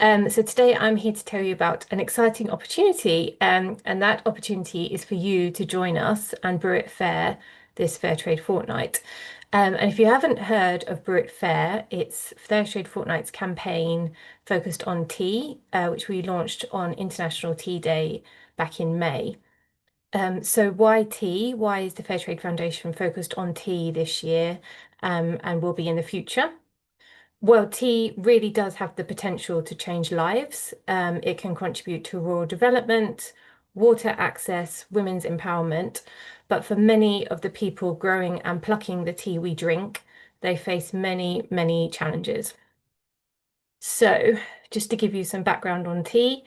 So today I'm here to tell you about an exciting opportunity, and that opportunity is for you to join us and Barrett Fair this Fairtrade Fortnight. And if you haven't heard of Barrett Fair, it's Fairtrade Fortnight's campaign focused on tea, which we launched on International Tea Day back in May. So why tea? Why is the Fairtrade Foundation focused on tea this year, and will be in the future? Well, tea really does have the potential to change lives. It can contribute to rural development, water access, women's empowerment. But for many of the people growing and plucking the tea we drink, they face many, many challenges. So, just to give you some background on tea,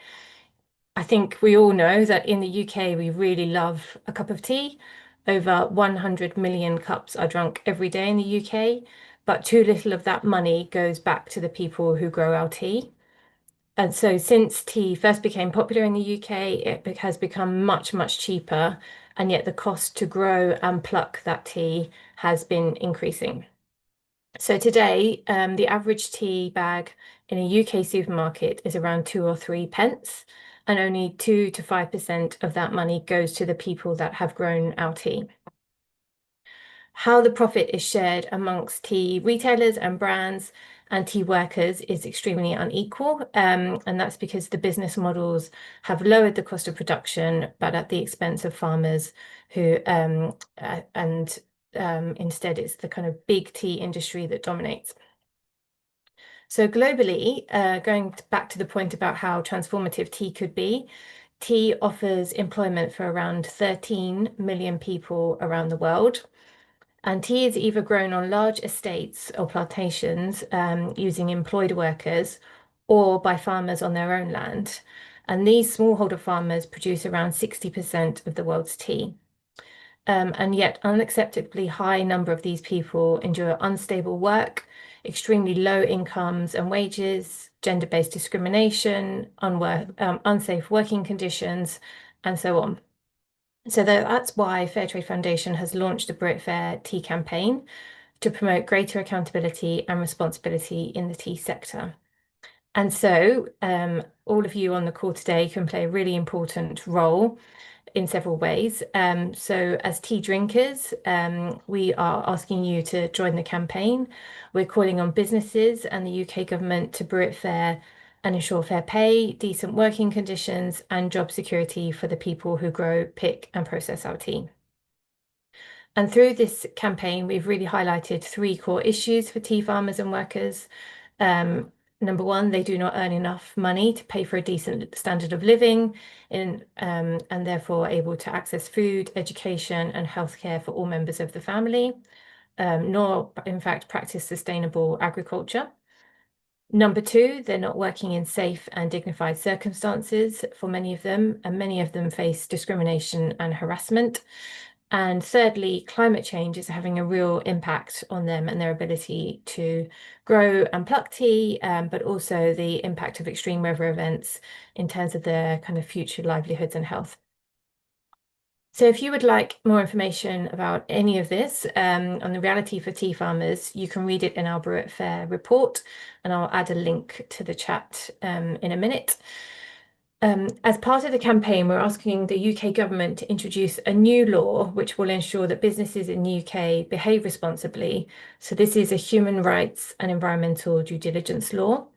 I think we all know that in the UK, we really love a cup of tea. Over 100 million cups are drunk every day in the UK, but too little of that money goes back to the people who grow our tea. And so, since tea first became popular in the UK, has become much, much cheaper, and yet the cost to grow and pluck that tea has been increasing. So today, the average tea bag in a UK supermarket is around 2 or 3 pence, and only 2 to 5% of that money goes to the people that have grown our tea. How the profit is shared amongst tea retailers and brands and tea workers is extremely unequal, and that's because the business models have lowered the cost of production, but at the expense of farmers who and instead it's the kind of big tea industry that dominates. So globally, going back to the point about how transformative tea could be, tea offers employment for around 13 million people around the world. And tea is either grown on large estates or plantations using employed workers or by farmers on their own land. And these smallholder farmers produce around 60% of the world's tea. And yet, unacceptably high number of these people endure unstable work, extremely low incomes and wages, gender-based discrimination, unsafe working conditions, and so on. So that's why Fairtrade Foundation has launched the Brit Fair Tea campaign to promote greater accountability and responsibility in the tea sector. And so all of you on the call today can play a really important role in several ways. So as tea drinkers, we are asking you to join the campaign. We're calling on businesses and the UK government to brew it fair and ensure fair pay, decent working conditions, and job security for the people who grow, pick, and process our tea. And through this campaign, we've really highlighted 3 core issues for tea farmers and workers. Number one, they do not earn enough money to pay for a decent standard of living and therefore able to access food, education, and healthcare for all members of the family, nor in fact practice sustainable agriculture. Number two, they're not working in safe and dignified circumstances for many of them, and many of them face discrimination and harassment. And thirdly, climate change is having a real impact on them and their ability to grow and pluck tea, but also the impact of extreme weather events in terms of their kind of future livelihoods and health. So if you would like more information about any of this on the reality for tea farmers, you can read it in our Barrett Fair report, and I'll add a link to the chat in a minute. As part of the campaign, we're asking the UK government to introduce a new law which will ensure that businesses in the UK behave responsibly. So this is a human rights and environmental due diligence law.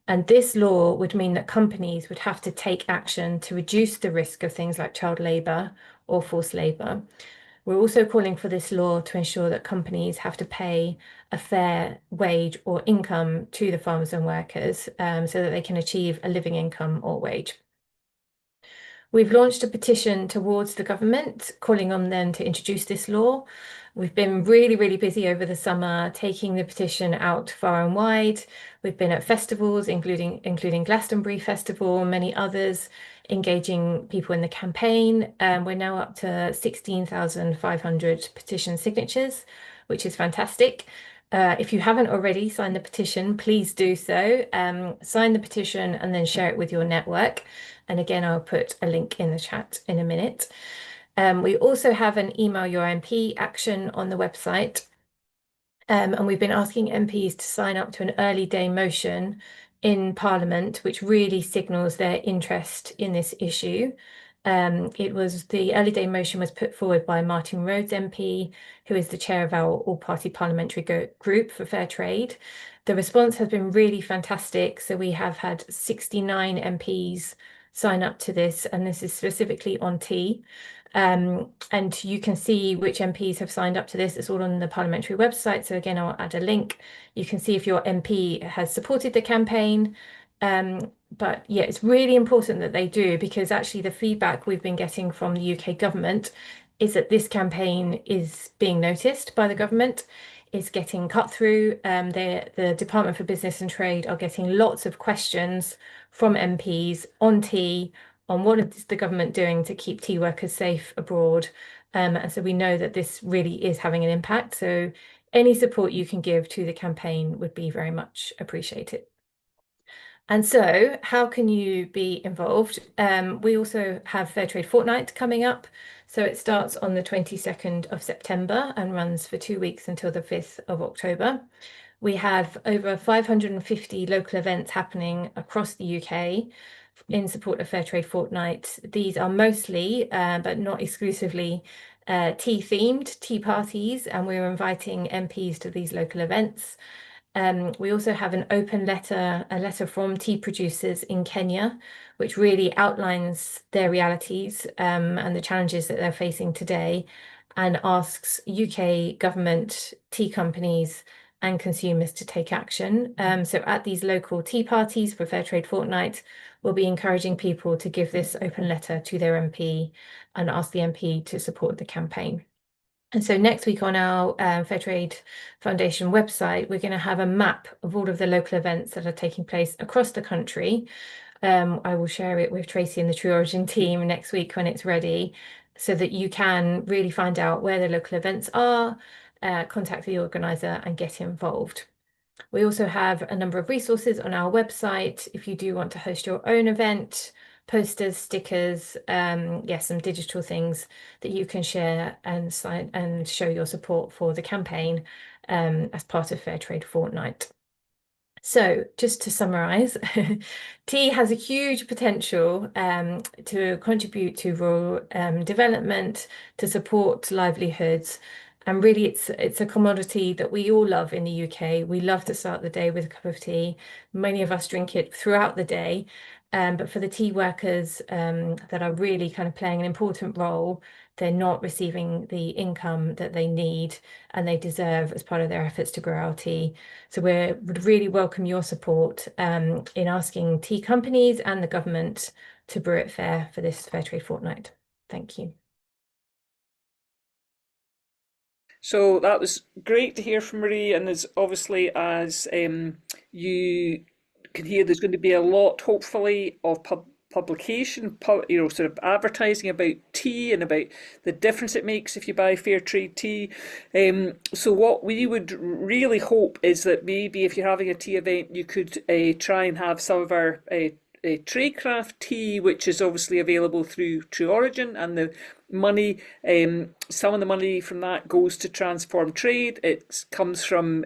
And this law would mean that companies would have to take action to reduce the risk of things like child labour or forced labour. We're also calling for this law to ensure that companies have to pay a fair wage or income to the farmers and workers so that they can achieve a living income or wage. We've launched a petition towards the government, calling on them to introduce this law. We've been really, really busy over the summer, taking the petition out far and wide. We've been at festivals, including Glastonbury Festival, and many others, engaging people in the campaign. We're now up to 16,500 petition signatures, which is fantastic. If you haven't already signed the petition, please do so. Sign the petition and then share it with your network. And again, I'll put a link in the chat in a minute. We also have an email your MP action on the website. And we've been asking MPs to sign up to an early day motion in Parliament, which really signals their interest in this issue. The early day motion was put forward by Martin Rhodes MP, who is the chair of our all-party parliamentary group for fair trade. The response has been really fantastic. So we have had 69 MPs sign up to this, and this is specifically on tea. And you can see which MPs have signed up to this. It's all on the parliamentary website. So again, I'll add a link. You can see if your MP has supported the campaign. But yeah, it's really important that they do, because actually the feedback we've been getting from the UK government is that this campaign is being noticed by the government. It's getting cut through. The Department for Business and Trade are getting lots of questions from MPs on tea, on what is the government doing to keep tea workers safe abroad. And so we know that this really is having an impact. So any support you can give to the campaign would be very much appreciated. And so how can you be involved? We also have Fairtrade Fortnight coming up. So it starts on the 22nd of September and runs for 2 weeks until the 5th of October. We have over 550 local events happening across the UK in support of Fairtrade Fortnight. These are mostly, but not exclusively, tea themed tea parties, and we're inviting MPs to these local events. We also have an open letter, a letter from tea producers in Kenya, which really outlines their realities and the challenges that they're facing today, and asks UK government, tea companies, and consumers to take action. So at these local tea parties for Fairtrade Fortnight, we'll be encouraging people to give this open letter to their MP and ask the MP to support the campaign. And so next week on our Fairtrade Foundation website, we're going to have a map of all of the local events that are taking place across the country. I will share it with Tracy and the True Origin team next week when it's ready, so that you can really find out where the local events are, contact the organizer and get involved. We also have a number of resources on our website if you do want to host your own event, posters, stickers, some digital things that you can share and sign and show your support for the campaign as part of Fairtrade Fortnight. So just to summarize, tea has a huge potential to contribute to rural development, to support livelihoods. And really, it's a commodity that we all love in the UK. We love to start the day with a cup of tea. Many of us drink it throughout the day. But for the tea workers that are really kind of playing an important role, they're not receiving the income that they need and they deserve as part of their efforts to grow our tea. So we would really welcome your support in asking tea companies and the government to brew it fair for this Fairtrade Fortnight. Thank you. So that was great to hear from Marie, and as obviously as you can hear, there's going to be a lot, hopefully, of publication, sort of advertising about tea and about the difference it makes if you buy fair trade tea. So what we would really hope is that maybe if you're having a tea event, you could try and have some of our tradecraft tea, which is obviously available through True Origin, and the money, some of the money from that goes to transform trade. It comes from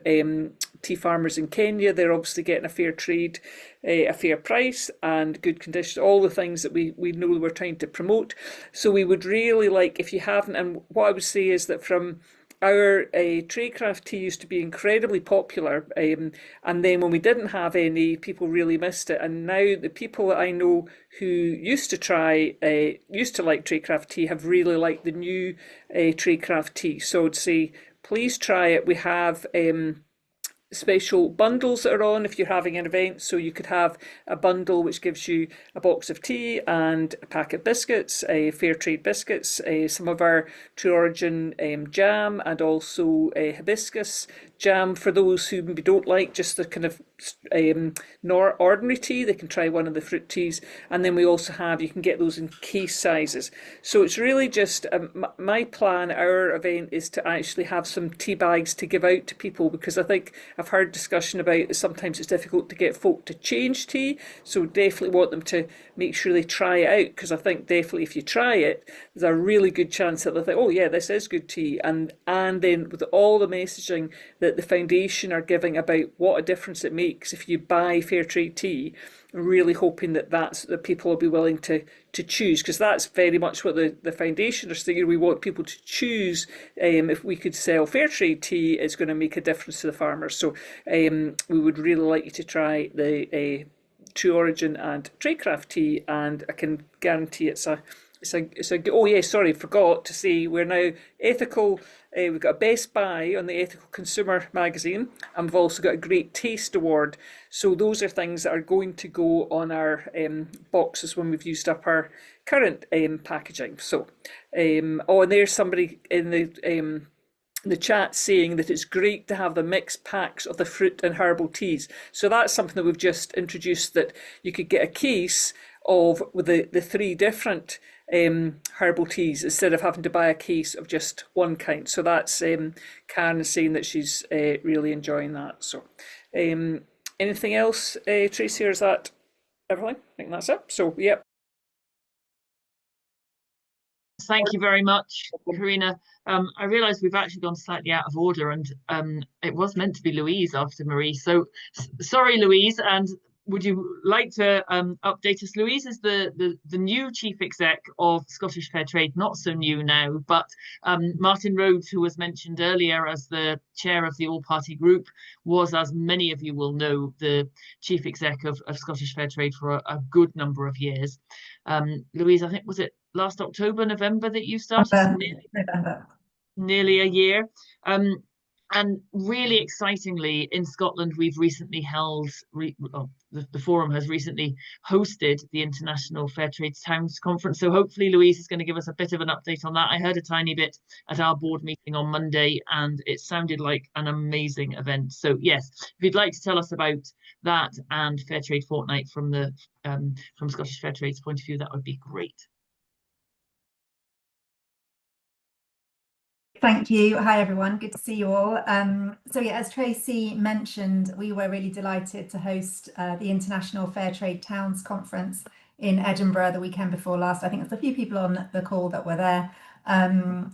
tea farmers in Kenya. They're obviously getting a fair trade, a fair price and good conditions, all the things that we know we're trying to promote. So we would really like, if you haven't, and what I would say is that from our tradecraft tea used to be incredibly popular, and then when we didn't have any, people really missed it. And now the people that I know who used to like tradecraft tea have really liked the new tradecraft tea. So I'd say please try it. We have special bundles that are on if you're having an event, so you could have a bundle which gives you a box of tea and a pack of biscuits, fair trade biscuits, some of our True Origin jam, and also hibiscus jam for those who maybe don't like just the kind of ordinary tea. They can try one of the fruit teas, and then we also have, you can get those in case sizes. So it's really just my plan, our event, is to actually have some tea bags to give out to people, because I think I've heard discussion about sometimes it's difficult to get folk to change tea, so definitely want them to make sure they try it out, because I think definitely if you try it, there's a really good chance that they'll think, oh yeah, this is good tea. And then with all the messaging that the foundation are giving about what a difference it makes if you buy fair trade tea, I'm really hoping that people will be willing to choose, because that's very much what the foundation are saying. We want people to choose. If we could sell fair trade tea, it's going to make a difference to the farmers. So we would really like you to try the True Origin and Tradecraft tea, and I can guarantee it's a oh yeah, sorry, forgot to say we're now ethical. We've got a Best Buy on the Ethical Consumer magazine, and we've also got a Great Taste Award. So those are things that are going to go on our boxes when we've used up our current packaging. So, oh, and there's somebody in the chat saying that it's great to have the mixed packs of the fruit and herbal teas. So that's something that we've just introduced, that you could get a case of with the three different herbal teas instead of having to buy a case of just one kind. So that's Karen saying that she's really enjoying that. So anything else, Tracy, or is that everything? I think that's it. So yep. Thank you very much, Karena. I realise we've actually gone slightly out of order, and it was meant to be Louise after Marie. So sorry, Louise. And would you like to update us? Louise is the new chief exec of Scottish Fair Trade, not so new now, but Martin Rhodes, who was mentioned earlier as the chair of the all-party group, was, as many of you will know, the chief exec of Scottish Fair Trade for a good number of years. Louise, I think, was it last October, November that you started? November. Nearly a year. And really excitingly, in Scotland, we've recently held, the forum has recently hosted the International Fairtrade Towns Conference. So hopefully Louise is going to give us a bit of an update on that. I heard a tiny bit at our board meeting on Monday, and it sounded like an amazing event. So yes, if you'd like to tell us about that and Fairtrade Fortnight from Scottish Fairtrade's point of view, that would be great. Thank you. Hi, everyone. Good to see you all. So yeah, as Tracy mentioned, we were really delighted to host the International Fairtrade Towns Conference in Edinburgh the weekend before last. I think there's a few people on the call that were there. And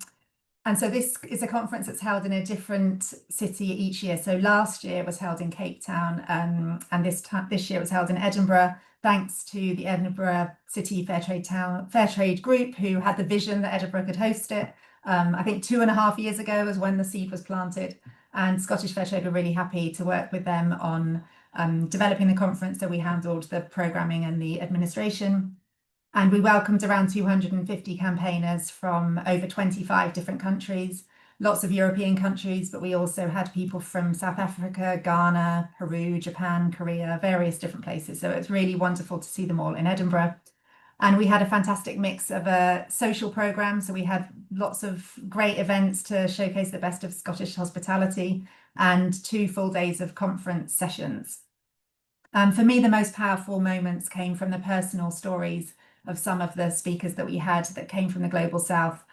so this is a conference that's held in a different city each year. So last year it was held in Cape Town, and this year it was held in Edinburgh, thanks to the Edinburgh City Fairtrade Group, who had the vision that Edinburgh could host it. I think 2.5 years ago was when the seed was planted, and Scottish Fairtrade were really happy to work with them on developing the conference. So we handled the programming and the administration, and we welcomed around 250 campaigners from over 25 different countries, lots of European countries, but we also had people from South Africa, Ghana, Peru, Japan, Korea, various different places. So it was really wonderful to see them all in Edinburgh. And we had a fantastic mix of a social programme. So we had lots of great events to showcase the best of Scottish hospitality, and 2 full days of conference sessions. For me, the most powerful moments came from the personal stories of some of the speakers that we had that came from the Global South,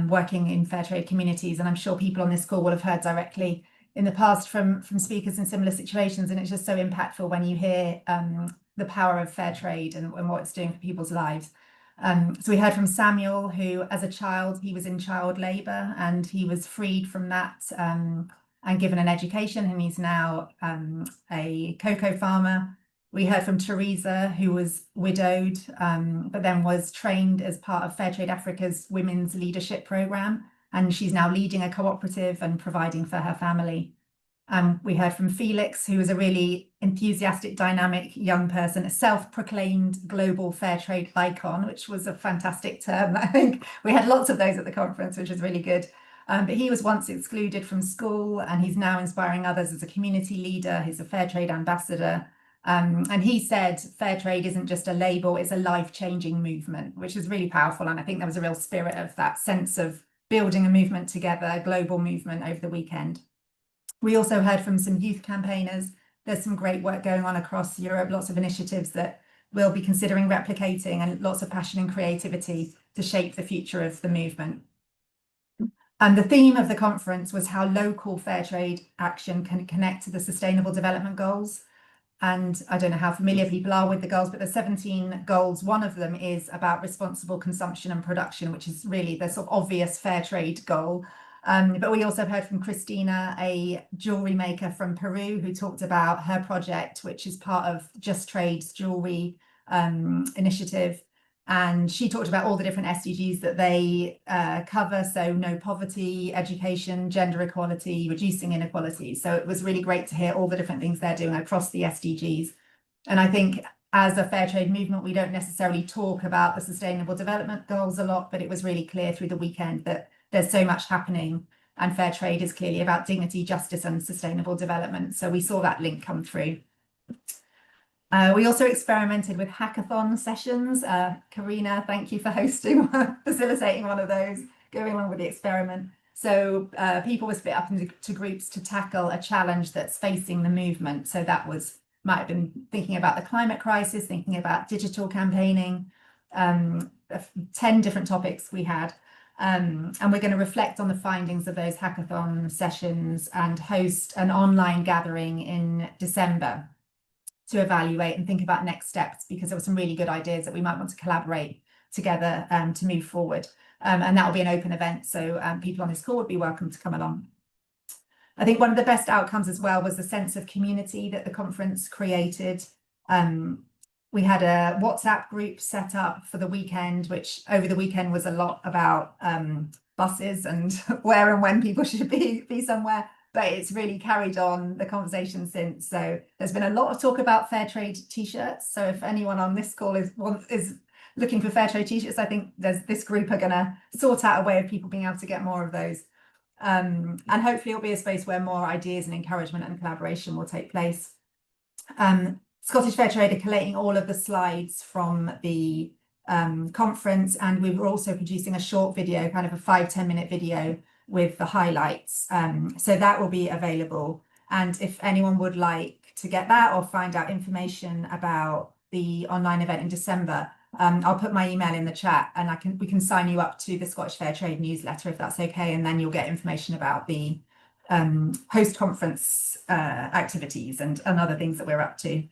working in fair trade communities. And I'm sure people on this call will have heard directly in the past from speakers in similar situations. And it's just so impactful when you hear the power of fair trade and what it's doing for people's lives. So we heard from Samuel, who as a child, he was in child labour, and he was freed from that and given an education, and he's now a cocoa farmer. We heard from Teresa, who was widowed, but then was trained as part of Fairtrade Africa's Women's Leadership Programme, and she's now leading a cooperative and providing for her family. We heard from Felix, who was a really enthusiastic, dynamic young person, a self-proclaimed global fair trade icon, which was a fantastic term. I think we had lots of those at the conference, which was really good. But he was once excluded from school, and he's now inspiring others as a community leader. He's a fair trade ambassador. And he said fair trade isn't just a label, it's a life-changing movement, which is really powerful. And I think there was a real spirit of that sense of building a movement together, a global movement over the weekend. We also heard from some youth campaigners. There's some great work going on across Europe, lots of initiatives that we'll be considering replicating, and lots of passion and creativity to shape the future of the movement. And the theme of the conference was how local fair trade action can connect to the Sustainable Development Goals. And I don't know how familiar people are with the goals, but the 17 goals, one of them is about responsible consumption and production, which is really the sort of obvious fair trade goal. But we also heard from Christina, a jewelry maker from Peru, who talked about her project, which is part of Just Trade's jewelry initiative. And she talked about all the different SDGs that they cover. So no poverty, education, gender equality, reducing inequality. So it was really great to hear all the different things they're doing across the SDGs. And I think as a fair trade movement, we don't necessarily talk about the Sustainable Development Goals a lot, but it was really clear through the weekend that there's so much happening, and fair trade is clearly about dignity, justice, and sustainable development. So we saw that link come through. We also experimented with hackathon sessions. Karena, thank you for facilitating one of those, going along with the experiment. So people were split up into groups to tackle a challenge that's facing the movement. So that might have been thinking about the climate crisis, thinking about digital campaigning, 10 different topics we had. And we're going to reflect on the findings of those hackathon sessions and host an online gathering in December to evaluate and think about next steps, because there were some really good ideas that we might want to collaborate together to move forward. And that will be an open event, so people on this call would be welcome to come along. I think one of the best outcomes as well was the sense of community that the conference created. We had a WhatsApp group set up for the weekend, which over the weekend was a lot about buses and where and when people should be somewhere. But it's really carried on the conversation since. So there's been a lot of talk about fair trade t-shirts. So if anyone on this call is looking for fair trade t-shirts, I think this group are going to sort out a way of people being able to get more of those. And hopefully it'll be a space where more ideas and encouragement and collaboration will take place. Scottish Fair Trade are collating all of the slides from the conference, and we were also producing a short video, kind of a 5-10 minute video with the highlights. So that will be available. And if anyone would like to get that or find out information about the online event in December, I'll put my email in the chat, and we can sign you up to the Scottish Fair Trade newsletter if that's okay, and then you'll get information about the post-conference activities and other things that we're up to.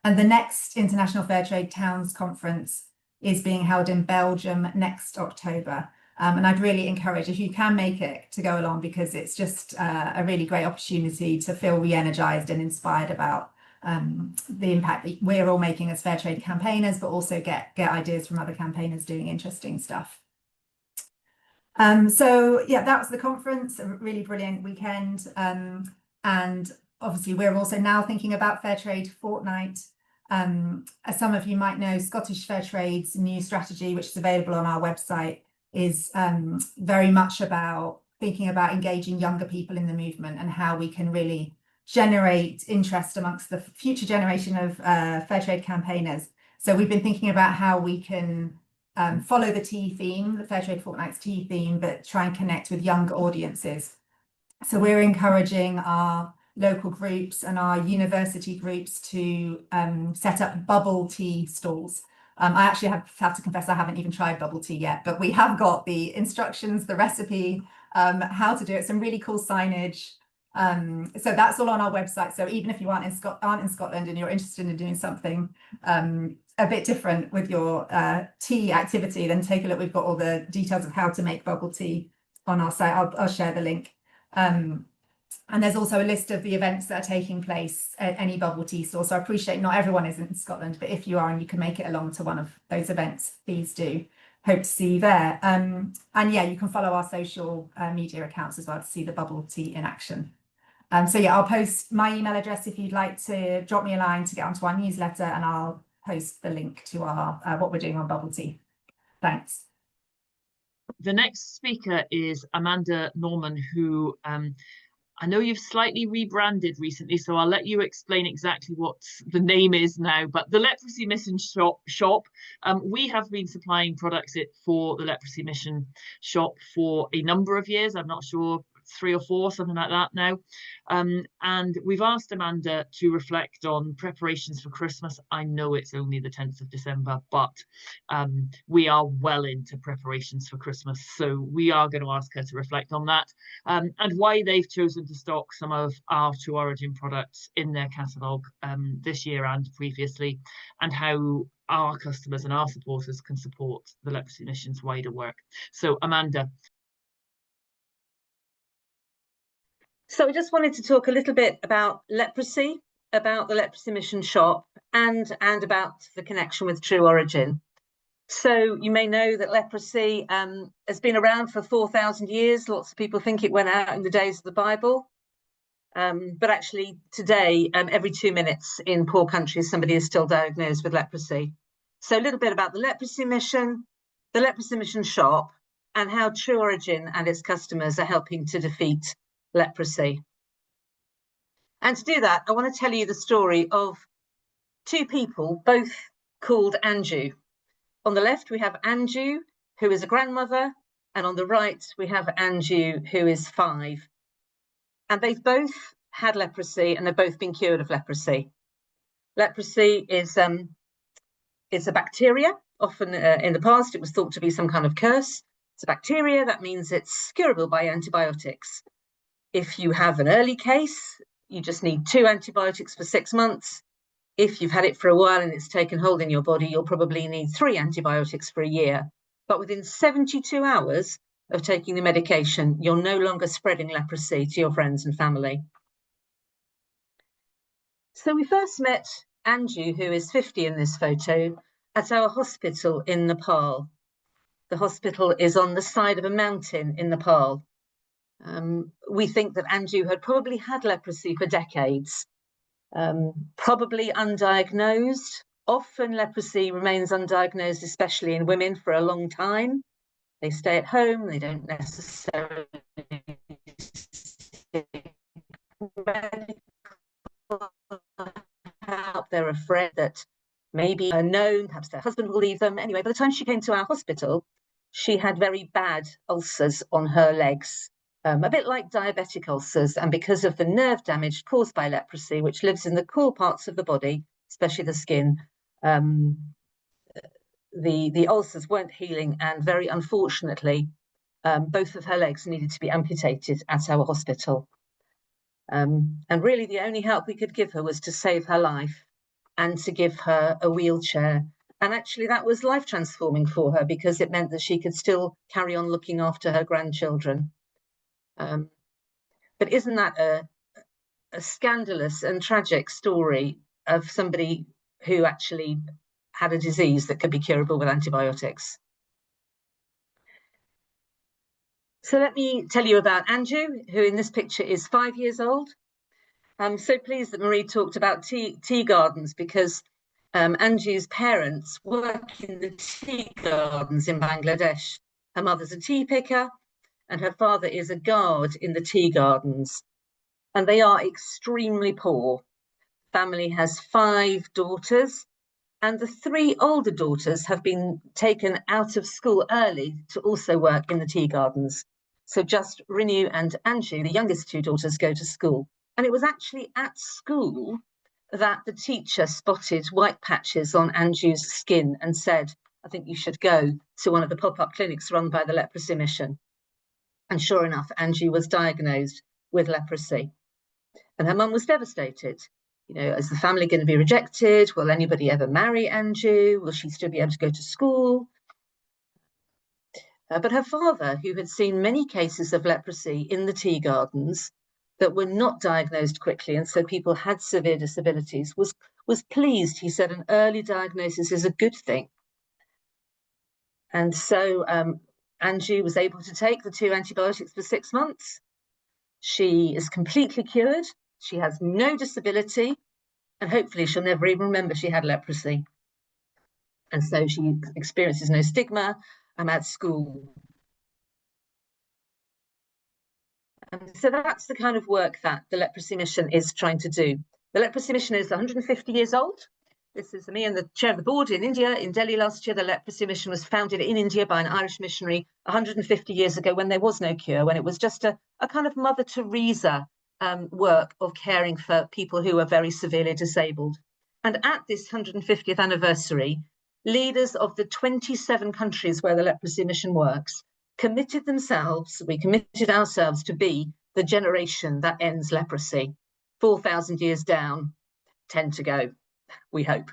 And the next International Fair Trade Towns Conference is being held in Belgium next October. And I'd really encourage, if you can make it, to go along, because it's just a really great opportunity to feel re-energized and inspired about the impact that we're all making as fair trade campaigners, but also get ideas from other campaigners doing interesting stuff. So yeah, that was the conference, a really brilliant weekend. And obviously we're also now thinking about Fairtrade Fortnight. As some of you might know, Scottish Fair Trade's new strategy, which is available on our website, is very much about thinking about engaging younger people in the movement and how we can really generate interest amongst the future generation of fair trade campaigners. So we've been thinking about how we can follow the tea theme, the Fairtrade Fortnight's tea theme, but try and connect with younger audiences. So we're encouraging our local groups and our university groups to set up bubble tea stalls. I actually have to confess I haven't even tried bubble tea yet, but we have got the instructions, the recipe, how to do it, some really cool signage. So that's all on our website. So even if you aren't in Scotland and you're interested in doing something a bit different with your tea activity, then take a look. We've got all the details of how to make bubble tea on our site. I'll share the link. And there's also a list of the events that are taking place at any bubble tea store. So I appreciate not everyone is in Scotland, but if you are and you can make it along to one of those events, please do. Hope to see you there. And yeah, you can follow our social media accounts as well to see the bubble tea in action. So yeah, I'll post my email address if you'd like to drop me a line to get onto our newsletter, and I'll post the link to our what we're doing on bubble tea. Thanks. The next speaker is Amanda Norman, who I know you've slightly rebranded recently, so I'll let you explain exactly what the name is now. But the Leprosy Mission shop, we have been supplying products for the Leprosy Mission shop for a number of years. I'm not sure, 3 or 4, something like that now. And we've asked Amanda to reflect on preparations for Christmas. I know it's only the 10th of December, but we are well into preparations for Christmas. So we are going to ask her to reflect on that, and why they've chosen to stock some of our True Origin products in their catalogue this year and previously, and how our customers and our supporters can support the Leprosy Mission's wider work. So Amanda. So I just wanted to talk a little bit about leprosy, about the Leprosy Mission shop, and about the connection with True Origin. So you may know that leprosy has been around for 4,000 years. Lots of people think it went out in the days of the Bible. But actually today, every 2 minutes in poor countries, somebody is still diagnosed with leprosy. So a little bit about the Leprosy Mission, the Leprosy Mission shop, and how True Origin and its customers are helping to defeat leprosy. And to do that, I want to tell you the story of 2 people, both called Anju. On the left, we have Anju, who is a grandmother, and on the right, we have Anju, who is 5. And they've both had leprosy, and they've both been cured of leprosy. Leprosy is it's a bacteria. Often in the past, it was thought to be some kind of curse. It's a bacteria. That means it's curable by antibiotics. If you have an early case, you just need 2 antibiotics for 6 months. If you've had it for a while and it's taken hold in your body, you'll probably need 3 antibiotics for a year. But within 72 hours of taking the medication, you're no longer spreading leprosy to your friends and family. So we first met Anju, who is 50 in this photo, at our hospital in Nepal. The hospital is on the side of a mountain in Nepal. We think that Anju had probably had leprosy for decades, probably undiagnosed. Often leprosy remains undiagnosed, especially in women, for a long time. They stay at home, they don't necessarily seek medical help. They're afraid that maybe unknown, perhaps their husband will leave them. Anyway, by the time she came to our hospital, she had very bad ulcers on her legs, a bit like diabetic ulcers. And because of the nerve damage caused by leprosy, which lives in the core parts of the body, especially the skin, the ulcers weren't healing, and very unfortunately, both of her legs needed to be amputated at our hospital. And really the only help we could give her was to save her life and to give her a wheelchair. And actually that was life transforming for her, because it meant that she could still carry on looking after her grandchildren. But isn't that a scandalous and tragic story of somebody who actually had a disease that could be curable with antibiotics? So let me tell you about Anju, who in this picture is 5 years old. I'm so pleased that Marie talked about tea gardens, because Anju's parents work in the tea gardens in Bangladesh. Her mother's a tea picker and her father is a guard in the tea gardens. And they are extremely poor. Family has 5 daughters, and the 3 older daughters have been taken out of school early to also work in the tea gardens. So just Rinu and Anju, the youngest 2 daughters, go to school. And it was actually at school that the teacher spotted white patches on Anju's skin and said, I think you should go to one of the pop-up clinics run by the Leprosy Mission. And sure enough, Anju was diagnosed with leprosy. And her mum was devastated. You know, is the family going to be rejected? Will anybody ever marry Anju? Will she still be able to go to school? But her father, who had seen many cases of leprosy in the tea gardens that were not diagnosed quickly, and so people had severe disabilities, was pleased. He said an early diagnosis is a good thing. And so Anju was able to take the 2 antibiotics for 6 months. She is completely cured. She has no disability, and hopefully she'll never even remember she had leprosy. And so she experiences no stigma. I'm at school. And so that's the kind of work that the Leprosy Mission is trying to do. The Leprosy Mission is 150 years old. This is me and the chair of the board in India, in Delhi last year. The leprosy mission was founded in India by an Irish missionary 150 years ago, when there was no cure, when it was just a kind of Mother Teresa work of caring for people who are very severely disabled. And at this 150th anniversary, leaders of the 27 countries where the leprosy mission works committed ourselves to be the generation that ends leprosy. 4,000 years down, 10 to go, we hope.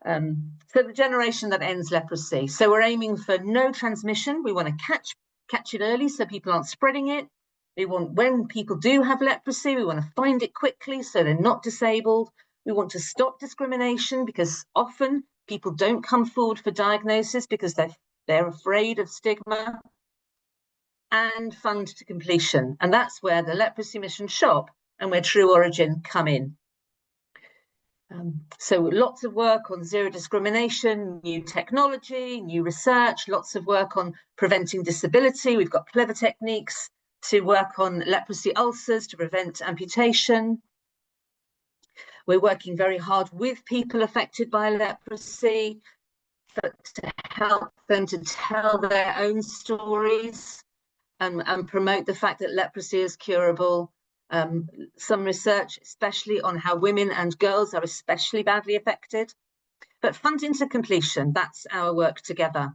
So the generation that ends leprosy. So we're aiming for no transmission. We want to catch it early so people aren't spreading it. We want, when people do have leprosy, we want to find it quickly so they're not disabled. We want to stop discrimination, because often people don't come forward for diagnosis because they're afraid of stigma. And fund to completion. And that's where the Leprosy Mission shop and where True Origin come in. So lots of work on zero discrimination, new technology, new research, lots of work on preventing disability. We've got clever techniques to work on leprosy ulcers to prevent amputation. We're working very hard with people affected by leprosy, but to help them to tell their own stories and promote the fact that leprosy is curable. Some research, especially on how women and girls are especially badly affected. But funding to completion, that's our work together.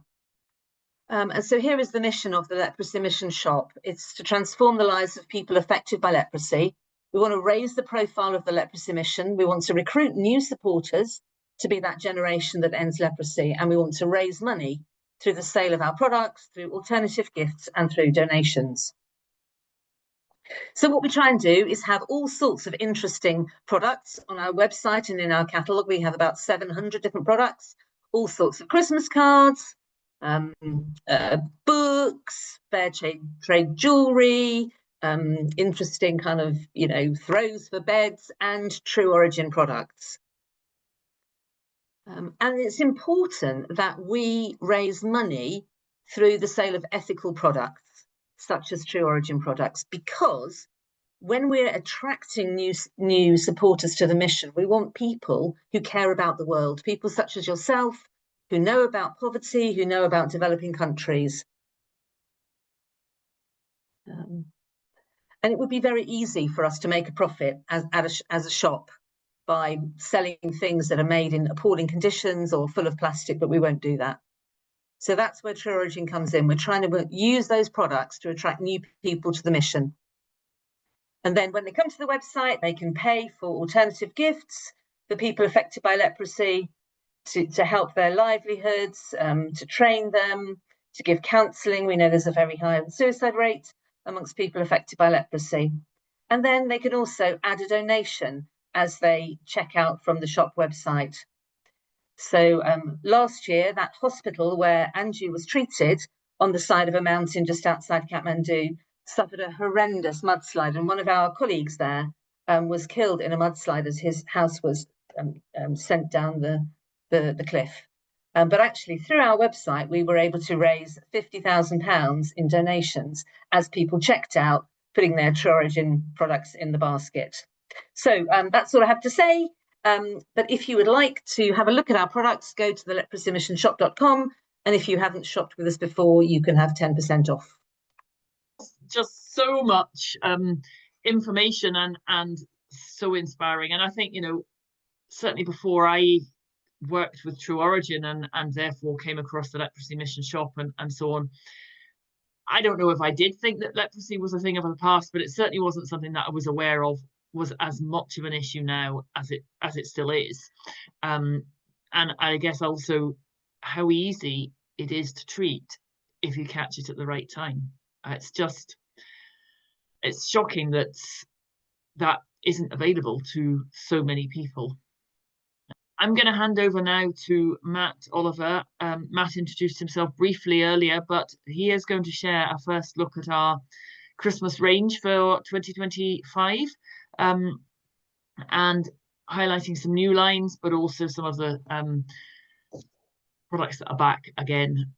And so here is the mission of the Leprosy Mission shop. It's to transform the lives of people affected by leprosy. We want to raise the profile of the Leprosy Mission. We want to recruit new supporters to be that generation that ends leprosy. And we want to raise money through the sale of our products, through alternative gifts, and through donations. So what we try and do is have all sorts of interesting products on our website and in our catalogue. We have about 700 different products, all sorts of Christmas cards, books, Fairtrade jewellery, interesting kind of, throws for beds, and True Origin products. And it's important that we raise money through the sale of ethical products, such as True Origin products, because when we're attracting new supporters to the mission, we want people who care about the world, people such as yourself, who know about poverty, who know about developing countries. And it would be very easy for us to make a profit as a shop by selling things that are made in appalling conditions or full of plastic, but we won't do that. So that's where True Origin comes in. We're trying to use those products to attract new people to the mission. And then when they come to the website, they can pay for alternative gifts for people affected by leprosy, to help their livelihoods, to train them, to give counselling. We know there's a very high suicide rate amongst people affected by leprosy. And then they can also add a donation as they check out from the shop website. So last year, that hospital where Anju was treated on the side of a mountain just outside Kathmandu suffered a horrendous mudslide, and one of our colleagues there was killed in a mudslide as his house was sent down the cliff. But actually, through our website, we were able to raise £50,000 in donations as people checked out, putting their True Origin products in the basket. So that's all I have to say. But if you would like to have a look at our products, go to the leprosymissionshop.com. And if you haven't shopped with us before, you can have 10% off. Just so much information and so inspiring. And I think, certainly before I worked with True Origin and therefore came across the Leprosy Mission shop and so on, I don't know if I did think that leprosy was a thing of the past, but it certainly wasn't something that I was aware of was as much of an issue now as it still is. And I guess also how easy it is to treat if you catch it at the right time. It's shocking that isn't available to so many people. I'm going to hand over now to Matt Oliver. Matt introduced himself briefly earlier, but he is going to share a first look at our Christmas range for 2025, and highlighting some new lines, but also some of the products that are back again